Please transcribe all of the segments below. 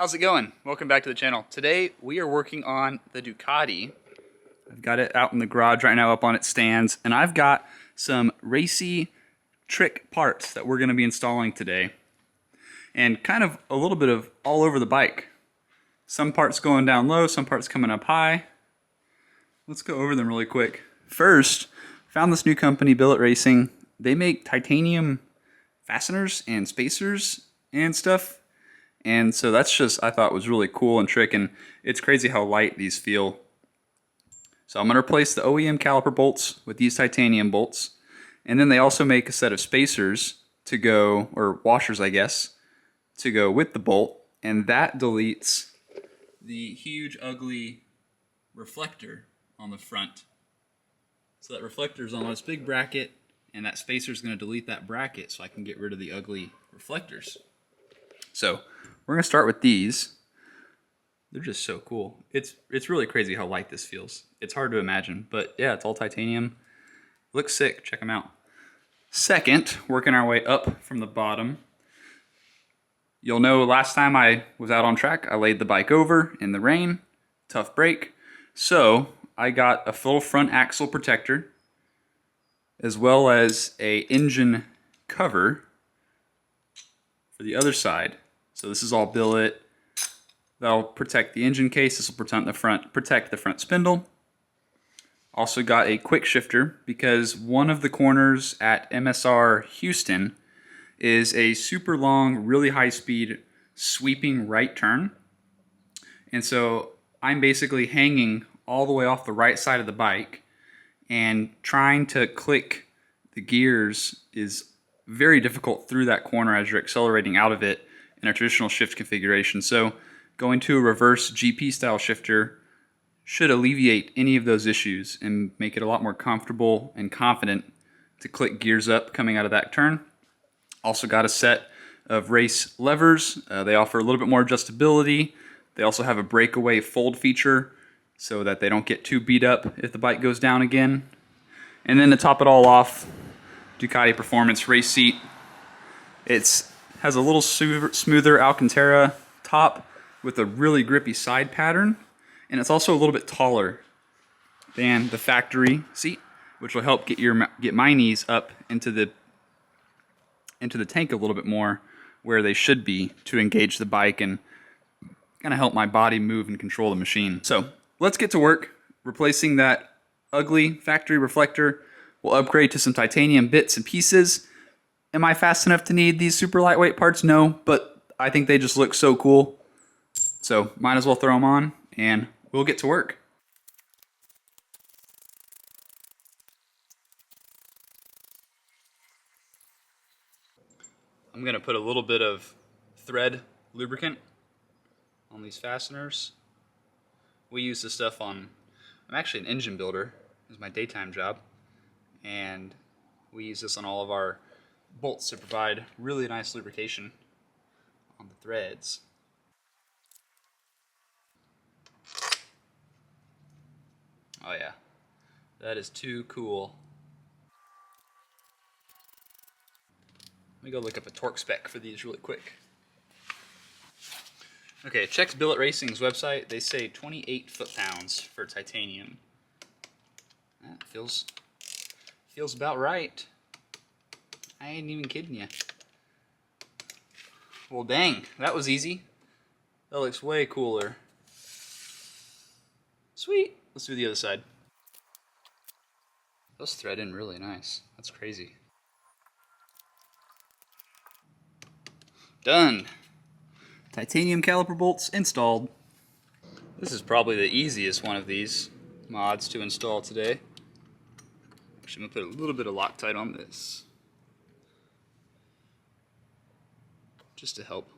How's it going? Welcome back to the channel. Today we are working on the Ducati. I've got it out in the garage right now up on its stands, and I've got some racy trick parts that we're going to be installing today. And kind of a little bit of all over the bike. Some parts going down low, some parts coming up high. Let's go over them really quick. First, found this new company, Billet Racing. They make titanium fasteners and spacers and stuff. And so that's just, I thought was really cool and trick, and it's crazy how light these feel. So I'm going to replace the OEM caliper bolts with these titanium bolts. And then they also make a set of spacers to go, or washers I guess, to go with the bolt. And that deletes the huge ugly reflector on the front. So that reflector is on this big bracket, and that spacer is going to delete that bracket so I can get rid of the ugly reflectors. So we're going to start with these. They're just so cool. It's really crazy how light this feels. It's hard to imagine, but yeah, it's all titanium. Looks sick. Check them out. Second, working our way up from the bottom. You'll know last time I was out on track, I laid the bike over in the rain. Tough break. So I got a full front axle protector as well as a engine cover for the other side. So this is all billet. That'll protect the engine case. This will protect the front spindle. Also got a quick shifter because one of the corners at MSR Houston is a super long, really high speed sweeping right turn. And so I'm basically hanging all the way off the right side of the bike, and trying to click the gears is very difficult through that corner as you're accelerating out of it in a traditional shift configuration. So going to a reverse GP style shifter should alleviate any of those issues and make it a lot more comfortable and confident to click gears up coming out of that turn. Also got a set of race levers. They offer a little bit more adjustability. They also have a breakaway fold feature so that they don't get too beat up if the bike goes down again. And then to top it all off, Ducati Performance race seat. It has a little smoother Alcantara top with a really grippy side pattern, and it's also a little bit taller than the factory seat, which will help get my knees up into the tank a little bit more where they should be to engage the bike and kind of help my body move and control the machine. So let's get to work replacing that ugly factory reflector. We'll upgrade to some titanium bits and pieces. Am I fast enough to need these super lightweight parts? No, but I think they just look so cool. So might as well throw them on and we'll get to work. I'm going to put a little bit of thread lubricant on these fasteners. We use this stuff on, I'm actually an engine builder. This is my daytime job. And we use this on all of our bolts to provide really nice lubrication on the threads. Oh yeah, that is too cool. Let me go look up a torque spec for these really quick. Okay, check Billet Racing's website. They say 28 foot-pounds for titanium. That feels about right. I ain't even kidding you. Well, dang, that was easy. That looks way cooler. Sweet. Let's do the other side. Those thread in really nice. That's crazy. Done. Titanium caliper bolts installed. This is probably the easiest one of these mods to install today. Actually, I'm going to put a little bit of Loctite on this, just to help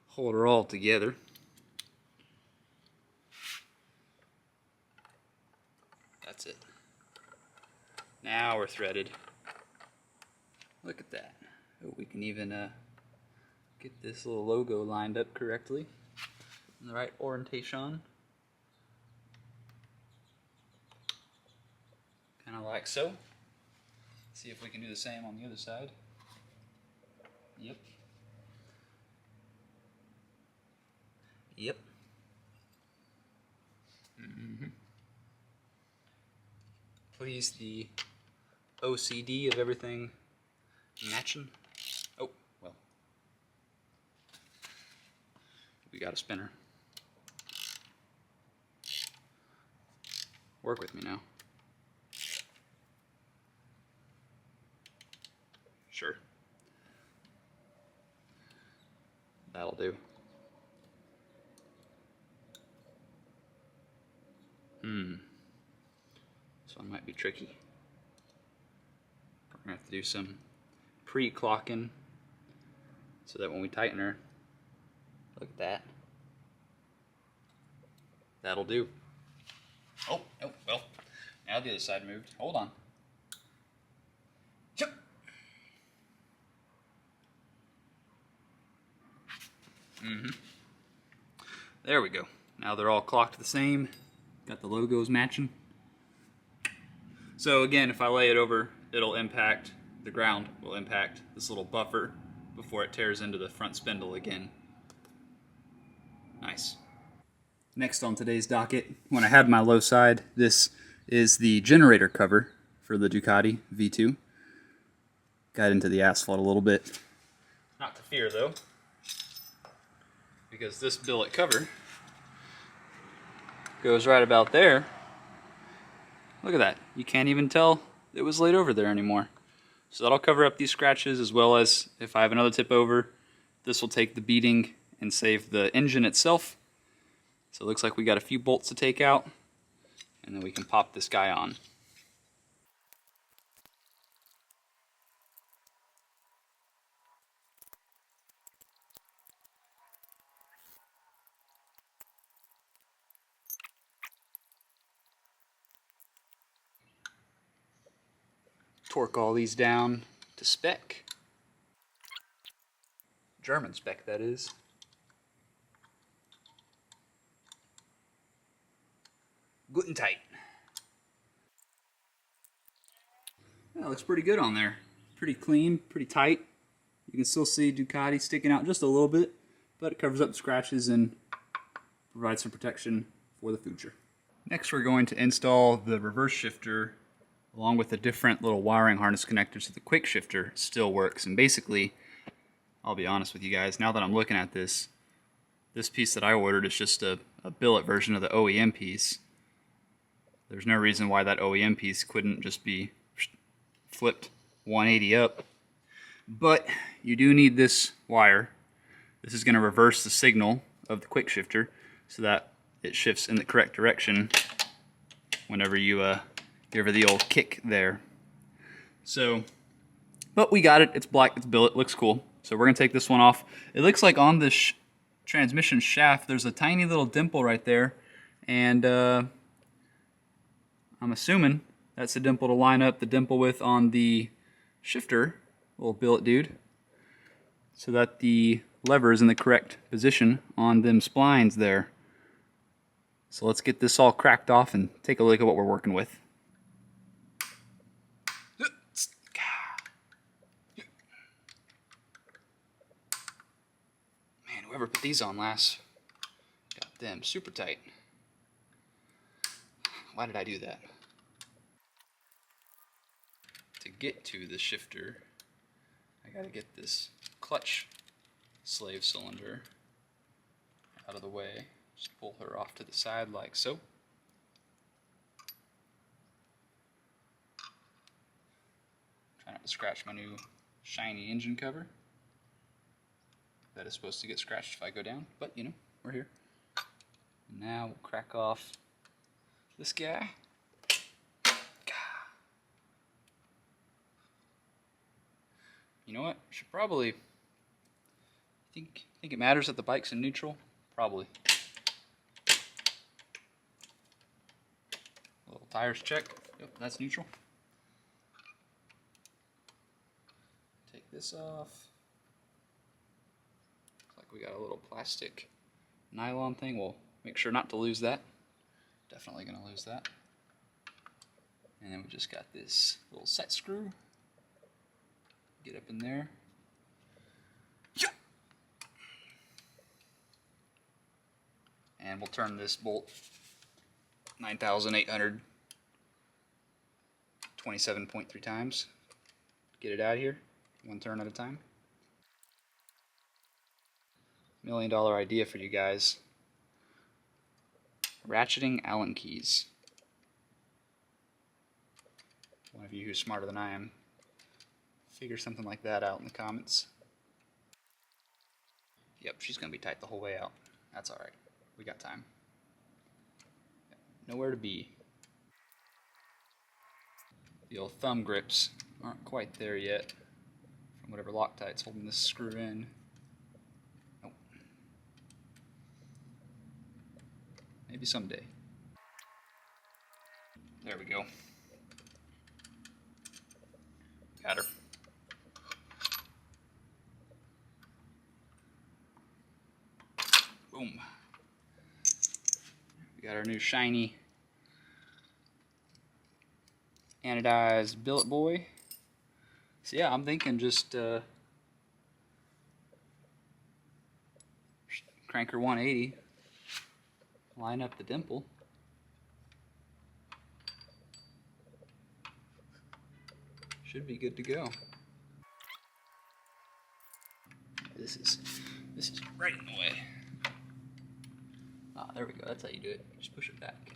hold her all together. That's it. Now we're threaded. Look at that. Oh, we can even get this little logo lined up correctly in the right orientation. Kind of like so. See if we can do the same on the other side. Yep. Yep. Mm-hmm. Please, the OCD of everything matching. Oh, well. We got a spinner. Work with me now. Sure. That'll do. This one might be tricky. We're gonna have to do some pre-clocking so that when we tighten her, look at that. That'll do. Oh, well. Now the other side moved. Hold on. Chip. There we go. Now they're all clocked the same. Got the logos matching. So again, if I lay it over, it'll impact, the ground will impact this little buffer before it tears into the front spindle again. Nice. Next on today's docket, when I had my low side, this is the generator cover for the Ducati V2. Got into the asphalt a little bit. Not to fear though, because this billet cover goes right about there. Look at that. You can't even tell it was laid over there anymore. So that'll cover up these scratches, as well as if I have another tip over, this will take the beating and save the engine itself. So it looks like we got a few bolts to take out, and then we can pop this guy on. Torque all these down to spec. German spec, that is. Good and tight. That looks pretty good on there. Pretty clean, pretty tight. You can still see Ducati sticking out just a little bit, but it covers up the scratches and provides some protection for the future. Next, we're going to install the reverse shifter along with a different little wiring harness connector so the quick shifter still works. And basically, I'll be honest with you guys, now that I'm looking at this piece that I ordered is just a billet version of the OEM piece. There's no reason why that OEM piece couldn't just be flipped 180 up. But you do need this wire. This is going to reverse the signal of the quick shifter so that it shifts in the correct direction whenever you give her the old kick there. So, but we got it. It's black, it's billet, looks cool. So we're going to take this one off. It looks like on this transmission shaft there's a tiny little dimple right there, and I'm assuming that's the dimple to line up the dimple with on the shifter, little billet dude, so that the lever is in the correct position on them splines there. So let's get this all cracked off and take a look at what we're working with. Man, whoever put these on last got them super tight. Why did I do that? To get to the shifter, I gotta get this clutch slave cylinder out of the way. Just pull her off to the side like so. Try not to scratch my new shiny engine cover. That is supposed to get scratched if I go down, but you know, we're here. Now we'll crack off this guy. You know what? Should probably think it matters that the bike's in neutral? Probably. Little tires check. Yep, that's neutral. Take this off. Looks like we got a little plastic nylon thing. We'll make sure not to lose that. Definitely gonna lose that. And then we just got this little set screw. Get up in there. Yeah. And we'll turn this bolt 9,827.3 times. Get it out of here, one turn at a time. $1 million idea for you guys. Ratcheting Allen keys. One of you who's smarter than I am, figure something like that out in the comments. Yep, she's going to be tight the whole way out. That's alright. We got time. Nowhere to be. The old thumb grips aren't quite there yet from whatever Loctite's holding this screw in. Nope. Maybe someday. There we go. Got her. Boom. We got our new shiny anodized billet boy. So yeah, I'm thinking just crank her 180, line up the dimple. Should be good to go. This is right in the way. Ah, there we go. That's how you do it. Just push it back.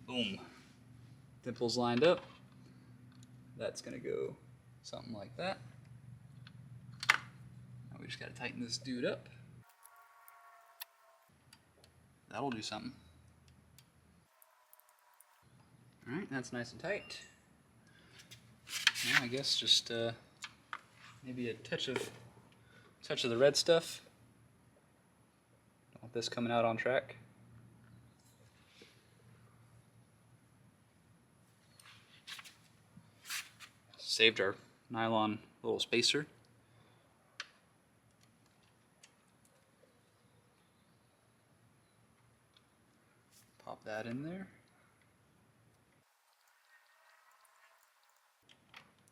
Boom. Dimple's lined up. That's gonna go something like that. Now we just gotta tighten this dude up. That'll do something. All right, that's nice and tight. Now I guess just maybe a touch of the red stuff. Don't want this coming out on track. Saved our nylon little spacer. Pop that in there.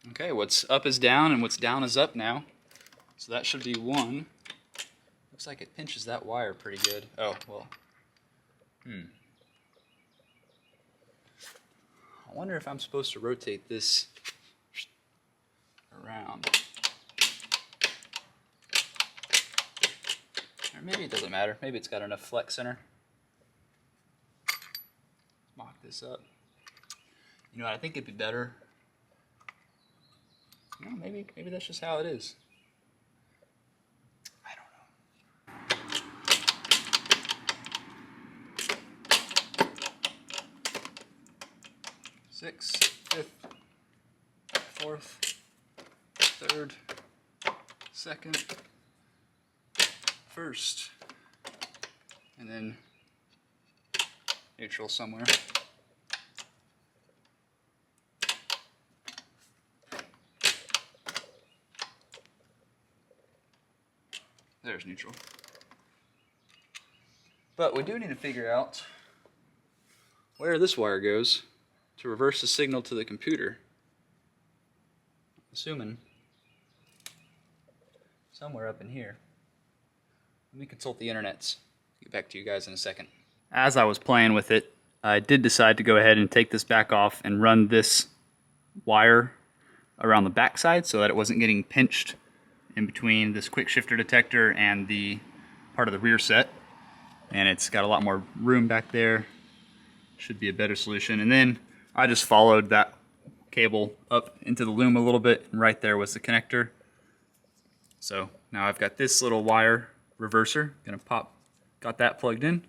Okay, what's up is down and what's down is up now. So that should be one. Looks like it pinches that wire pretty good. Oh, well. I wonder if I'm supposed to rotate this around. Or maybe it doesn't matter. Maybe it's got enough flex in her. Mock this up. You know what, I think it'd be better. No, maybe that's just how it is. I don't know. 6th, 5th, 4th, 3rd, 2nd, 1st, and then neutral somewhere. There's neutral. But we do need to figure out where this wire goes to reverse the signal to the computer. Assuming somewhere up in here. Let me consult the internets. Get back to you guys in a second. As I was playing with it, I did decide to go ahead and take this back off and run this wire around the backside so that it wasn't getting pinched in between this quick shifter detector and the part of the rear set. And it's got a lot more room back there. Should be a better solution. And then I just followed that cable up into the loom a little bit, and right there was the connector. So now I've got this little wire reverser, got that plugged in,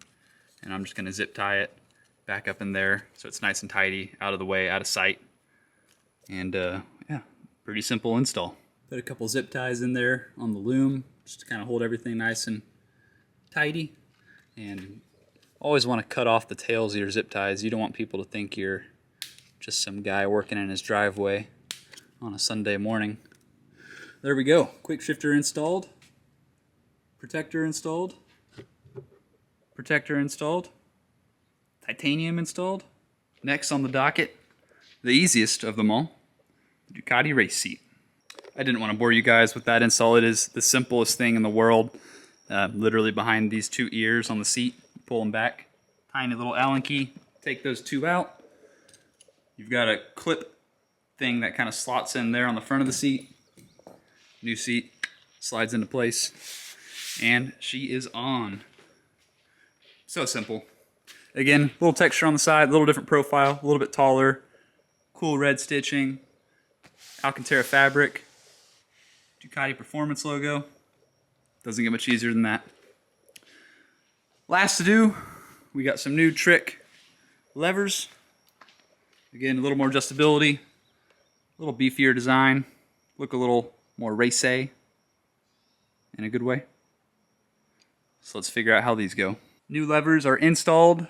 and I'm just gonna zip tie it back up in there so it's nice and tidy, out of the way, out of sight. And yeah, pretty simple install. Put a couple zip ties in there on the loom just to kind of hold everything nice and tidy. And always want to cut off the tails of your zip ties. You don't want people to think you're just some guy working in his driveway on a Sunday morning. There we go. Quick shifter installed. Protector installed. Protector installed. Titanium installed. Next on the docket, the easiest of them all, the Ducati race seat. I didn't want to bore you guys with that install. It is the simplest thing in the world. literally behind these two ears on the seat. Pull them back. Tiny little Allen key. Take those two out. You've got a clip thing that kind of slots in there on the front of the seat. New seat slides into place. And she is on. So simple. Again, a little texture on the side, a little different profile, a little bit taller. Cool red stitching. Alcantara fabric. Ducati Performance logo. Doesn't get much easier than that. Last to do, we got some new trick levers. Again, a little more adjustability, a little beefier design, look a little more race-y in a good way. So let's figure out how these go. New levers are installed.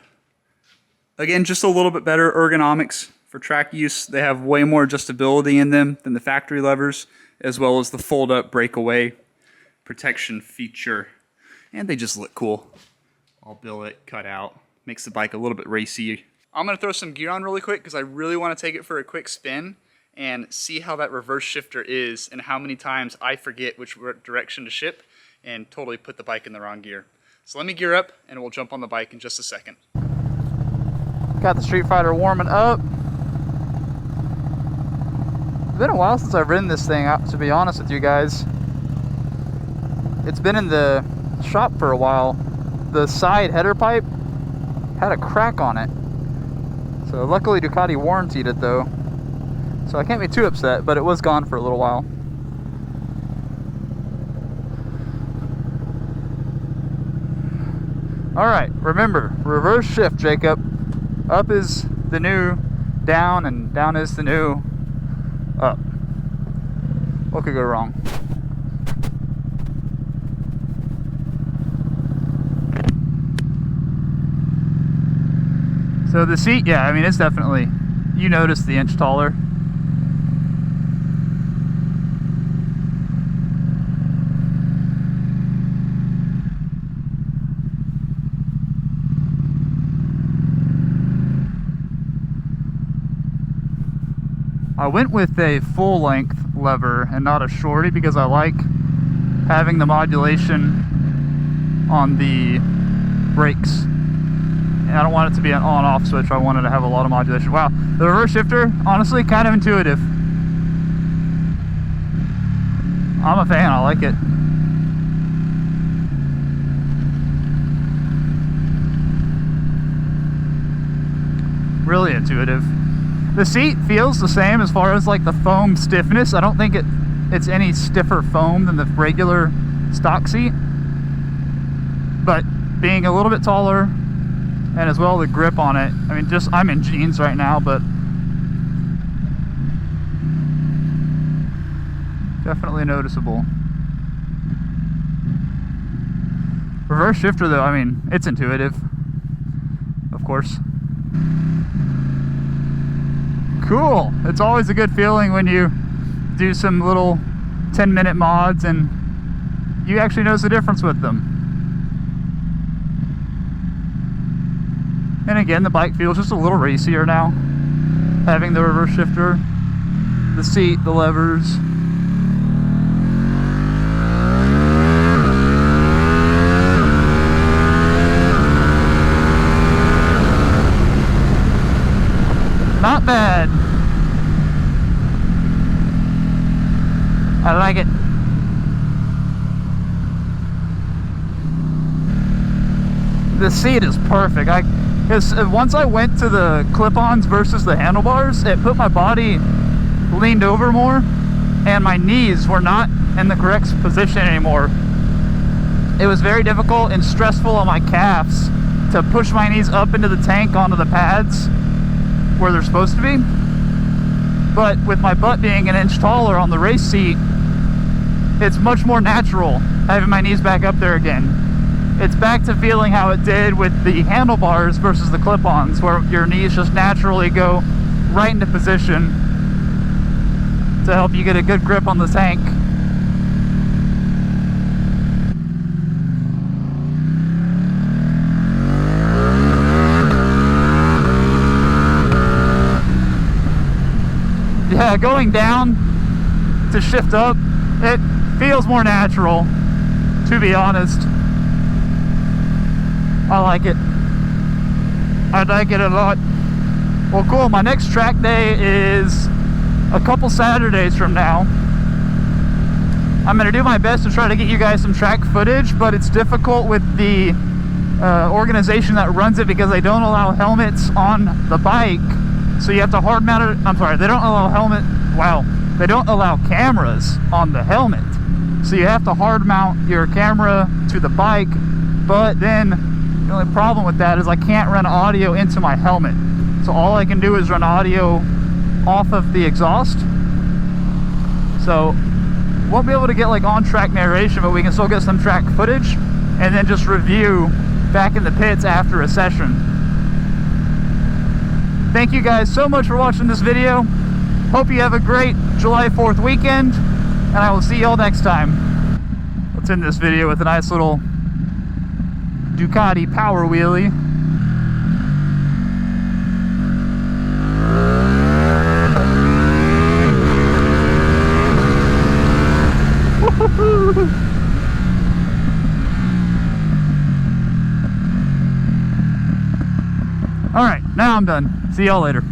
Again, just a little bit better ergonomics for track use. They have way more adjustability in them than the factory levers, as well as the fold-up breakaway protection feature. And they just look cool. All billet, cut out. Makes the bike a little bit racy. I'm going to throw some gear on really quick because I really want to take it for a quick spin and see how that reverse shifter is and how many times I forget which direction to ship and totally put the bike in the wrong gear. So let me gear up and we'll jump on the bike in just a second. Got the Streetfighter warming up. It's been a while since I've ridden this thing, to be honest with you guys. It's been in the shop for a while. The side header pipe had a crack on it. So luckily Ducati warrantied it though. So I can't be too upset, but it was gone for a little while. Alright, remember, reverse shift, Jacob. Up is the new down, and down is the new up. What could go wrong? So the seat, yeah, I mean, it's definitely, you notice the inch taller. I went with a full length lever and not a shorty because I like having the modulation on the brakes. And I don't want it to be an on-off switch. I wanted to have a lot of modulation. Wow, the reverse shifter, honestly, kind of intuitive. I'm a fan, I like it. Really intuitive. The seat feels the same as far as like the foam stiffness. I don't think it's any stiffer foam than the regular stock seat. But being a little bit taller, and as well the grip on it, I mean, just, I'm in jeans right now, but definitely noticeable. Reverse shifter though, I mean, it's intuitive, of course. Cool. It's always a good feeling when you do some little 10-minute mods and you actually notice the difference with them. And again, the bike feels just a little racier now, having the reverse shifter, the seat, the levers. Not bad. I like it. The seat is perfect. Because once I went to the clip-ons versus the handlebars, it put my body leaned over more, and my knees were not in the correct position anymore. It was very difficult and stressful on my calves to push my knees up into the tank onto the pads where they're supposed to be. But with my butt being an inch taller on the race seat, it's much more natural having my knees back up there again. It's back to feeling how it did with the handlebars versus the clip-ons, where your knees just naturally go right into position to help you get a good grip on the tank. Yeah, going down to shift up, it feels more natural, to be honest. I like it. I like it a lot. Well, cool. My next track day is a couple Saturdays from now. I'm going to do my best to try to get you guys some track footage, but it's difficult with the organization that runs it because they don't allow helmets on the bike. So you have to hard mount it. I'm sorry, they don't allow they don't allow cameras on the helmet. So you have to hard mount your camera to the bike, but then the only problem with that is I can't run audio into my helmet. So all I can do is run audio off of the exhaust. So won't be able to get like on-track narration, but we can still get some track footage and then just review back in the pits after a session. Thank you guys so much for watching this video. Hope you have a great July 4th weekend, and I will see y'all next time. Let's end this video with a nice little Ducati power wheelie. All right, now I'm done. See y'all later.